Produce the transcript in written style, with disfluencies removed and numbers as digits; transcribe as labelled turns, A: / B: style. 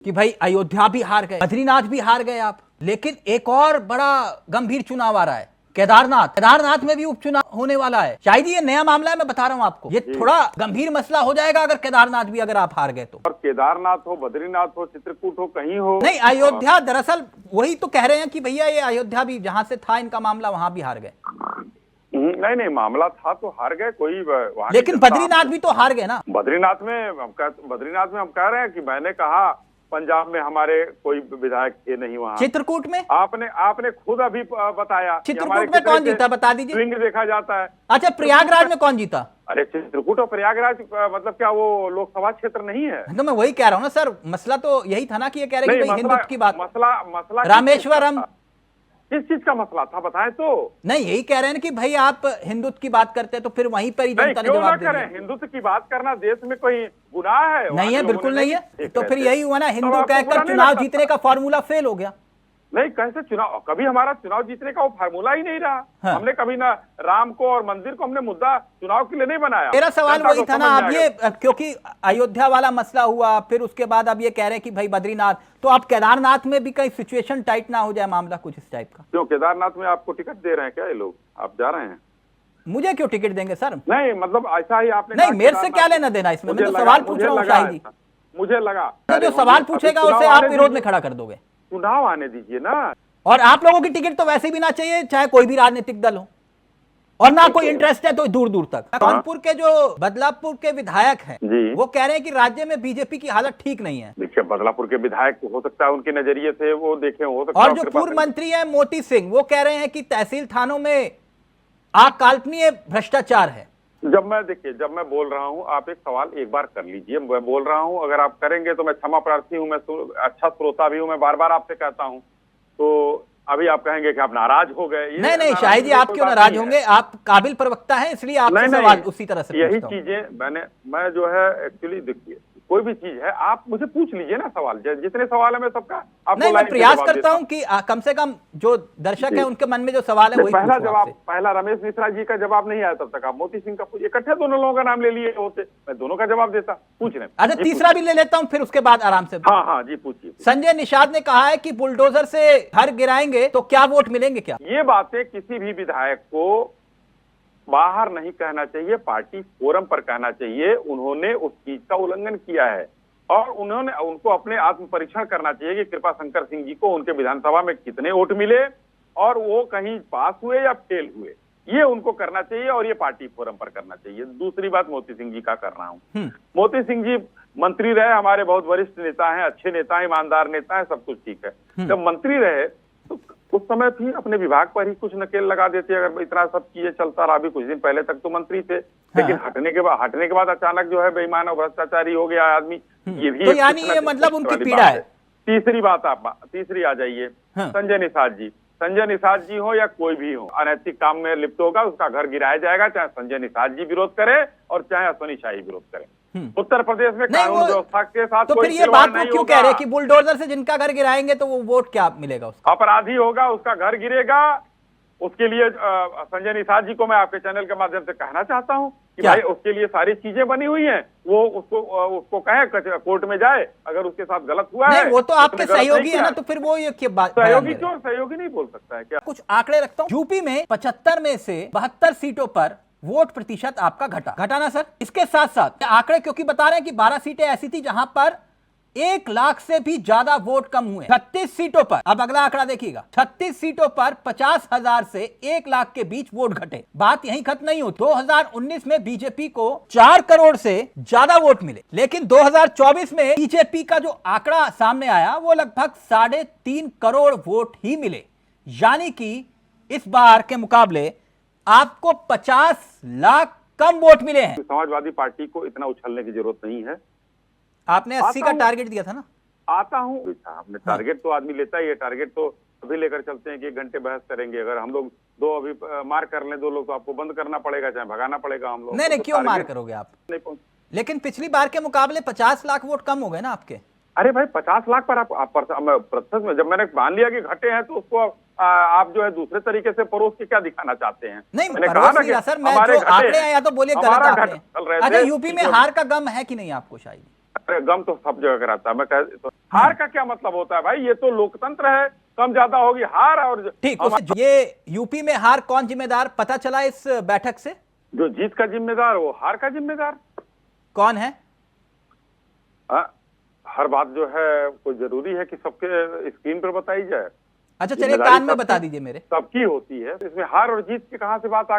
A: कि भाई अयोध्या भी हार गए, बद्रीनाथ भी हार गए आप, लेकिन एक और बड़ा गंभीर चुनाव आ रहा है, केदारनाथ में भी उपचुनाव होने वाला है। शायद ये नया मामला है, मैं बता रहा हूँ आपको, ये थोड़ा गंभीर मसला हो जाएगा अगर केदारनाथ भी अगर आप हार गए तो।
B: और केदारनाथ हो, बद्रीनाथ हो, चित्रकूट हो, कहीं हो,
A: नहीं अयोध्या, दरअसल वही तो कह रहे हैं कि भैया ये अयोध्या भी जहां से था इनका मामला वहां भी हार गए।
B: नहीं मामला था तो हार गए, कोई वहां,
A: लेकिन बद्रीनाथ भी तो हार गए ना।
B: बद्रीनाथ में हम कह रहे हैं कि मैंने कहा पंजाब में हमारे कोई विधायक थे नहीं वहाँ।
A: चित्रकूट में
B: आपने खुद अभी बताया
A: चित्रकूट में कौन जीता, बता दीजिए।
B: स्विंग देखा जाता है।
A: अच्छा, प्रयागराज में कौन जीता?
B: अरे चित्रकूट और प्रयागराज मतलब क्या वो लोकसभा क्षेत्र नहीं है?
A: तो मैं वही कह रहा हूँ ना सर, मसला तो यही था ना कि ये कह रहे कि हिंदुत्व की बात,
B: मसला
A: रामेश्वरम
B: किस चीज का मसला था बताएं तो।
A: नहीं यही कह रहे हैं कि भाई आप हिंदुत्व की बात करते हैं तो फिर वहीं पर ही जनता ने जवाब दे दिया।
B: हिंदुत्व की बात करना देश में कोई गुनाह है?
A: नहीं है, बिल्कुल नहीं है। तो फिर यही हुआ ना, हिंदू कहकर चुनाव जीतने का फॉर्मूला फेल हो गया।
B: नहीं, कैसे चुनाव, कभी हमारा चुनाव जीतने का वो फार्मूला ही नहीं रहा।
A: हाँ।
B: हमने कभी ना राम को और मंदिर को हमने मुद्दा चुनाव के लिए नहीं बनाया।
A: मेरा सवाल वही था ना, अब ये क्योंकि अयोध्या वाला मसला हुआ, फिर उसके बाद अब ये कह रहे हैं कि भाई बद्रीनाथ, तो अब केदारनाथ में भी कहीं सिचुएशन टाइट ना हो जाए, मामला कुछ इस टाइप का।
B: क्यों केदारनाथ में आपको टिकट दे रहे हैं क्या ये लोग? आप जा रहे हैं?
A: मुझे क्यों टिकट देंगे सर?
B: नहीं मतलब ऐसा ही आपने
A: नहीं, मेरे से क्या लेना देना इसमें, मैं तो सवाल पूछ रहा हूँ शायद ही।
B: मुझे लगा
A: जो सवाल पूछेगा उसे आप विरोध में खड़ा कर दोगे।
B: चुनाव आने दीजिए ना।
A: और आप लोगों की टिकट तो वैसे भी ना चाहिए, चाहे कोई भी राजनीतिक दल हो, और ना कोई इंटरेस्ट है तो दूर दूर तक। कानपुर के जो बदलापुर के विधायक हैं वो कह रहे हैं कि राज्य में बीजेपी की हालत ठीक नहीं है।
B: देखिए, बदलापुर के विधायक हो सकता है उनके नजरिए से वो देखें, हो सकता है।
A: और जो पूर्व मंत्री है मोती सिंह, वो कह रहे हैं कि तहसील थानों में अकाल्पनीय भ्रष्टाचार है।
B: जब मैं बोल रहा हूँ, आप एक सवाल एक बार कर लीजिए। मैं बोल रहा हूँ, अगर आप करेंगे तो मैं क्षमा प्रार्थी हूँ, मैं अच्छा श्रोता भी हूँ, मैं बार बार आपसे कहता हूँ। तो अभी आप कहेंगे कि आप नाराज हो गए।
A: नहीं शाहिद जी, आप क्यों नाराज होंगे? आप काबिल प्रवक्ता हैं, इसलिए आपसे सवाल उसी तरह से
B: यही चीजें मैं जो है एक्चुअली, देखिए कोई भी चीज है आप मुझे पूछ लीजिए ना सवाल, जितने सवाल है मैं सबका आपको
A: मैं प्रयास करता हूं कि कम से कम जो दर्शक है उनके मन में जो सवाल है वही
B: पहला रमेश मिश्रा जी का जवाब नहीं आया, तब तक आप मोती सिंह का इकट्ठे दोनों लोगों का नाम ले लिए होते, मैं दोनों का जवाब देता। पूछ रहे?
A: अच्छा, तीसरा भी ले लेता हूं फिर उसके बाद आराम से।
B: हाँ जी पूछिए।
A: संजय निषाद ने कहा है कि बुलडोजर से घर गिराएंगे तो क्या वोट मिलेंगे क्या?
B: ये बातें किसी भी विधायक को बाहर नहीं कहना चाहिए, पार्टी फोरम पर कहना चाहिए। उन्होंने उस चीज का उल्लंघन किया है और उनको अपने आत्म परीक्षण करना चाहिए कि कृपा शंकर सिंह जी को उनके विधानसभा में कितने वोट मिले और वो कहीं पास हुए या फेल हुए, ये उनको करना चाहिए और ये पार्टी फोरम पर करना चाहिए। दूसरी बात मोती सिंह जी का कर रहा हूँ। मोती सिंह जी मंत्री रहे, हमारे बहुत वरिष्ठ नेता हैं, अच्छे नेता हैं, ईमानदार नेता हैं, सब कुछ ठीक है। जब मंत्री रहे तो उस समय भी अपने विभाग पर ही कुछ नकेल लगा देते, अगर इतना सब चीजें चलता रहा। अभी कुछ दिन पहले तक तो मंत्री थे, लेकिन हटने के बाद अचानक जो है बेईमान और भ्रष्टाचारी हो गया आदमी। ये भी
A: तो यानी ये मतलब उनकी पीड़ा है।
B: तीसरी आ जाइए, संजय निषाद जी हो या कोई भी हो, अनैतिक काम में लिप्त होगा, उसका घर गिराया जाएगा, चाहे संजय निषाद जी विरोध करे और चाहे अश्विनी शाही विरोध करे। उत्तर प्रदेश में कानून व्यवस्था के साथ
A: तो फिर ये बात वो क्यों कह रहे हैं कि बुलडोजर से जिनका घर गिराएंगे तो वो वोट क्या मिलेगा उसका?
B: अपराधी होगा, उसका घर गिरेगा। उसके लिए संजय निषाद जी को मैं आपके चैनल के माध्यम से कहना चाहता हूं कि भाई उसके लिए सारी चीजें बनी हुई हैं, वो उसको कहे कोर्ट में जाए, अगर उसके साथ गलत हुआ है।
A: वो तो आपके सहयोगी है ना, तो फिर वो ये बात
B: सहयोगी नहीं बोल सकता है क्या?
A: कुछ आंकड़े रखता हूँ। यूपी में 75 में से 72 सीटों पर वोट प्रतिशत आपका घटा ना सर। इसके साथ साथ आंकड़े क्योंकि बता रहे हैं कि 12 सीटें ऐसी थी जहां पर 1 लाख से भी ज्यादा वोट कम हुए। 36 सीटों पर, अब अगला आंकड़ा देखिएगा, 36 सीटों पर 50,000 से 1 लाख के बीच वोट घटे। बात यहीं खत्म नहीं हुई। 2019 में बीजेपी को 4 करोड़ से ज्यादा वोट मिले, लेकिन 2024 में बीजेपी का जो आंकड़ा सामने आया वो लगभग 3.5 करोड़ वोट ही मिले। यानी कि इस बार के मुकाबले आपको 50 लाख कम वोट मिले हैं।
B: समाजवादी पार्टी को इतना उछलने की जरूरत नहीं है।
A: आपने 80 का टारगेट दिया था ना?
B: आता हूँ, हमने टारगेट तो आदमी लेता ही है। टारगेट तो अभी लेकर चलते हैं कि 1 घंटे बहस करेंगे। अगर हम लोग 2 अभी मार कर लें 2 लोग तो आपको बंद करना पड़ेगा, चाहे भगाना पड़ेगा हम लोग।
A: नहीं क्यों मार करोगे आप? लेकिन पिछली बार के मुकाबले 50 लाख वोट कम हो गए ना आपके।
B: अरे भाई 50 लाख पर आप प्रतिशत में जब मैंने मान लिया कि घटे हैं तो उसको आप जो है दूसरे तरीके से परोस के क्या दिखाना चाहते हैं?
A: नहीं मैंने कहा ना सर, मैं जो आंकड़े हैं या तो बोलिए गलत आंकड़े। अच्छा, यूपी में हार का गम है कि नहीं आपको शायद?
B: अरे गम तो सब जगह कराता है। मैं कह तो हार का क्या मतलब होता है भाई? ये तो लोकतंत्र है, कम ज्यादा होगी हार। और
A: ठीक, ये यूपी में हार कौन जिम्मेदार पता चला इस बैठक से?
B: जो जीत का जिम्मेदार वो हार का जिम्मेदार
A: कौन है?
B: हर बात जो है कोई जरूरी है कि सबके स्क्रीन पर बताई जाए?
A: अच्छा चलिए, कान में बता दीजिए मेरे।
B: सबकी होती है, इसमें हार और जीत की कहां से बात आ गई?